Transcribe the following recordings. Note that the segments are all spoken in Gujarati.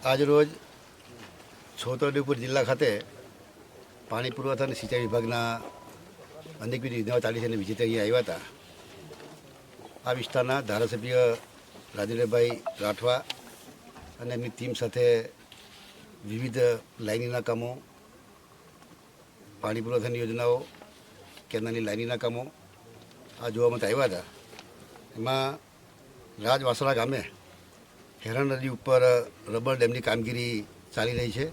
આજરોજ છોટાઉદેપુર જિલ્લા ખાતે પાણી પુરવઠા અને સિંચાઈ વિભાગના અનેકવિધ યોજનાઓ ચાલી છે અને વિજેતા અહીંયા આવ્યા હતા. આ વિસ્તારના ધારાસભ્ય રાજેન્દ્રભાઈ રાઠવા અને એમની ટીમ સાથે વિવિધ લાઇનીના કામો, પાણી પુરવઠાની યોજનાઓ, કેનાલની લાઇનીના કામો આ જોવા માટે આવ્યા હતા. એમાં રાજવાસણા ગામે હેરણ નદી ઉપર રબર ડેમની કામગીરી ચાલી રહી છે.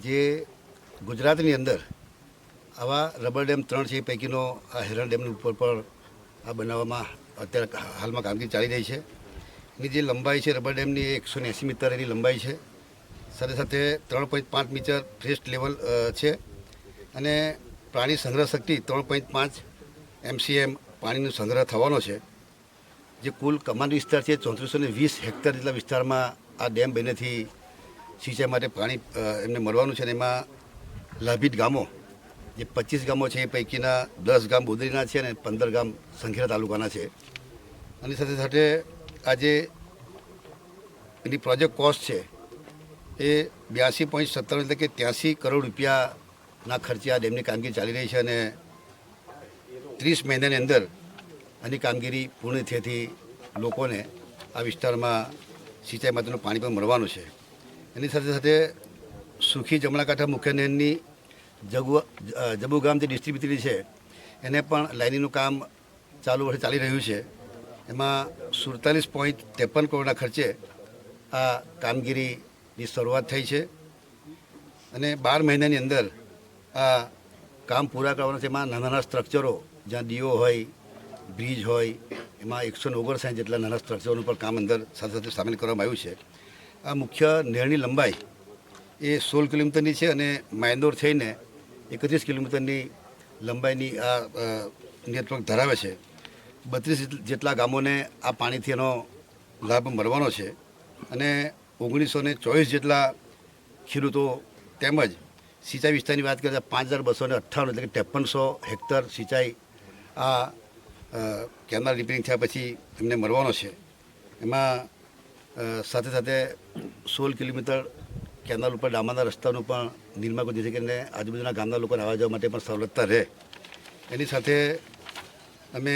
જે ગુજરાતની અંદર આવા રબર ડેમ 3 છે એ પૈકીનો આ હેરણ ડેમની ઉપર પણ આ બનાવવામાં અત્યારે હાલમાં કામગીરી ચાલી રહી છે. એની જે લંબાઈ છે રબર ડેમની એ 180 મીટર એની લંબાઈ છે. સાથે સાથે 3.5 મીટર ફ્રેસ્ટ લેવલ છે અને પાણી સંગ્રહ શક્તિ 3.5 MCM પાણીનો સંગ્રહ થવાનો છે. જે કુલ કમાન્ડ વિસ્તાર છે 3420 હેક્ટર જેટલા વિસ્તારમાં આ ડેમ બનેથી સિંચાઈ માટે પાણી એમને મળવાનું છે. અને એમાં લાભિત ગામો જે 25 ગામો છે એ પૈકીના 10 ગામ બોદરીના છે અને 15 ગામ સંખેડા તાલુકાના છે. અને સાથે સાથે આજે એની પ્રોજેક્ટ કોસ્ટ છે એ 82.97 એટલે કે 83 કરોડ રૂપિયાના ખર્ચે આ ડેમની કામગીરી ચાલી રહી છે. અને 30 મહિનાની અંદર આની કામગીરી પૂર્ણ થયેથી લોકોને આ વિસ્તારમાં સિંચાઈ માટેનું પાણી પણ મળવાનું છે. એની સાથે સાથે સુખી જમણા કાંઠા મુખ્ય નહેરની જબુ ગામ જે ડિસ્ટ્રીબ્યુટરી છે એને પણ લાઇનીનું કામ ચાલુ વર્ષે ચાલી રહ્યું છે. એમાં 47.53 કરોડના ખર્ચે આ કામગીરીની શરૂઆત થઈ છે અને 12 મહિનાની અંદર આ કામ પૂરા કરવાનું છે. એમાં નાના નાના સ્ટ્રક્ચરો જ્યાં ડીઓ હોય, બ્રિજ હોય, એમાં 159 જેટલા નાના સ્ટ્રક્ચરોનું પણ કામ અંદર સાથે સાથે સામેલ કરવામાં આવ્યું છે. આ મુખ્ય નહેરની લંબાઈ એ 16 કિલોમીટરની છે અને માયનોર થઈને 31 કિલોમીટરની લંબાઈની આ નેટવર્ક ધરાવે છે. 32 જેટલા ગામોને આ પાણીથી એનો લાભ મળવાનો છે અને 1924 જેટલા ખેડૂતો તેમજ સિંચાઈ વિસ્તારની વાત કરીએ તો 5258 એટલે કે 5300 હેક્ટર સિંચાઈ આ કેનાલ રિપેરિંગ થયા પછી એમને મળવાનો છે. એમાં સાથે સાથે 16 કિલોમીટર કેનાલ ઉપર ડામરના રસ્તાનું પણ નિર્માણ કરી જેથી કરીને આજુબાજુના ગામના લોકોને આવવા જવા માટે પણ સવલતતા રહે. એની સાથે અમે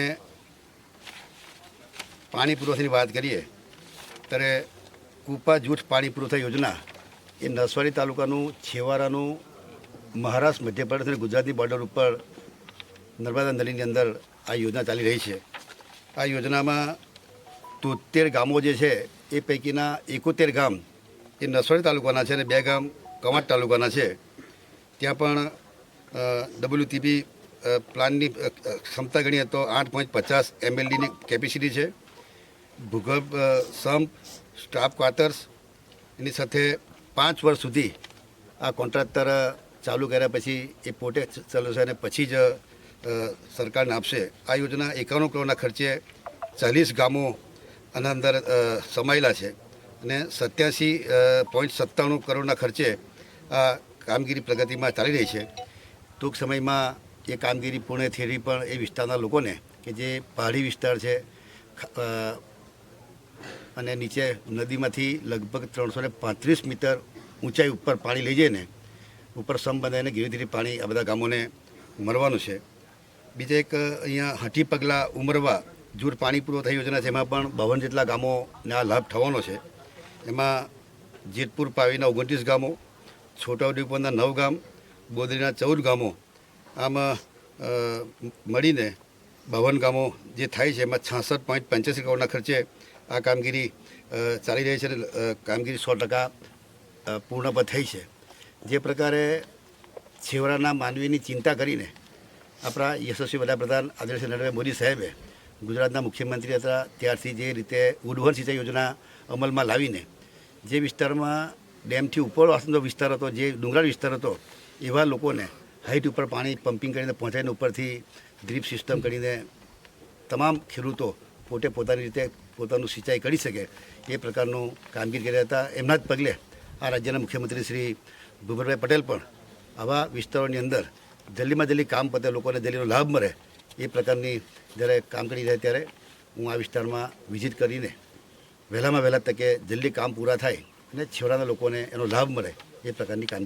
પાણી પુરવઠાની વાત કરીએ ત્યારે કૂપા જૂથ પાણી પુરવઠા યોજના એ નસવાડી તાલુકાનું છેવાડાનું મહારાષ્ટ્ર, મધ્યપ્રદેશ અને ગુજરાતની બોર્ડર ઉપર નર્મદા નદીની અંદર આ યોજના ચાલી રહી છે. આ યોજનામાં 73 ગામો જે છે એ પૈકીના 71 ગામ એ નસવાડી તાલુકાના છે અને 2 ગામ કવાંટ તાલુકાના છે. ત્યાં પણ WTP પ્લાનની ક્ષમતા ગણીએ તો 8.50 MLDની કેપેસિટી છે. ભૂગર્ભ સંપ, સ્ટાફ ક્વાર્ટર્સ, એની સાથે 5 વર્ષ સુધી આ કોન્ટ્રાક્ટર ચાલુ કર્યા પછી એ પોતે ચલાવશે અને પછી જ સરકારને આપશે. આ યોજના 51 કરોડના ખર્ચે 40 ગામો આના અંદર સમાયેલા છે અને 87.97 કરોડના ખર્ચે આ કામગીરી પ્રગતિમાં ચાલી રહી છે. ટૂંક સમયમાં એ કામગીરી પૂર્ણ થયેલી પણ એ વિસ્તારના લોકોને કે જે પહાડી વિસ્તાર છે અને નીચે નદીમાંથી લગભગ 335 મીટર ઊંચાઈ ઉપર પાણી લઈ જઈને ઉપર સમ બંધાઈને ધીરે ધીરે પાણી આ બધા ગામોને મળવાનું છે. બીજા એક અહીંયા હાટી પગલા ઉમરવા જૂર પાણી પુરવઠા યોજના છે. એમાં પણ 52 જેટલા ગામોને આ લાભ થવાનો છે. એમાં જેતપુર પાવીના 29 ગામો, છોટાઉદેપુરના 9 ગામ, બોદરીના 14 ગામો, આમ મળીને 52 ગામો જે થાય છે. એમાં 66.85 કરોડના ખર્ચે આ કામગીરી ચાલી રહી છે અને કામગીરી 100% પૂર્ણ પણ થઈ છે. જે પ્રકારે છેવાડાના માનવીની ચિંતા કરીને આપણા યશસ્વી વડાપ્રધાન આદરણીય નરેન્દ્ર મોદી સાહેબે ગુજરાતના મુખ્યમંત્રી હતા ત્યારથી જે રીતે ઉડવન સિંચાઈ યોજના અમલમાં લાવીને જે વિસ્તારમાં ડેમથી ઉપરવાસનો વિસ્તાર હતો, જે ડુંગરાળ વિસ્તાર હતો, એવા લોકોને હાઈટ ઉપર પાણી પમ્પિંગ કરીને પહોંચાડીને ઉપરથી ડ્રીપ સિસ્ટમ કરીને તમામ ખેડૂતો પોતે પોતાની રીતે પોતાનું સિંચાઈ કરી શકે એ પ્રકારનું કામગીરી કર્યા હતા. એમના જ પગલે આ રાજ્યના મુખ્યમંત્રી શ્રી ભૂપેન્દ્રભાઈ પટેલ પણ આવા વિસ્તારોની અંદર જલ્દીમાં જલ્દી કામ પતે, લોકોને જલ્દીનો લાભ મળે એ પ્રકારની જ્યારે કામ કરી રહ્યા ત્યારે હું આ વિસ્તારમાં વિઝિટ કરીને વહેલામાં વહેલા તકે જલ્દી કામ પૂરા થાય અને છેવાડાના લોકોને એનો લાભ મળે એ પ્રકારની કામગીરી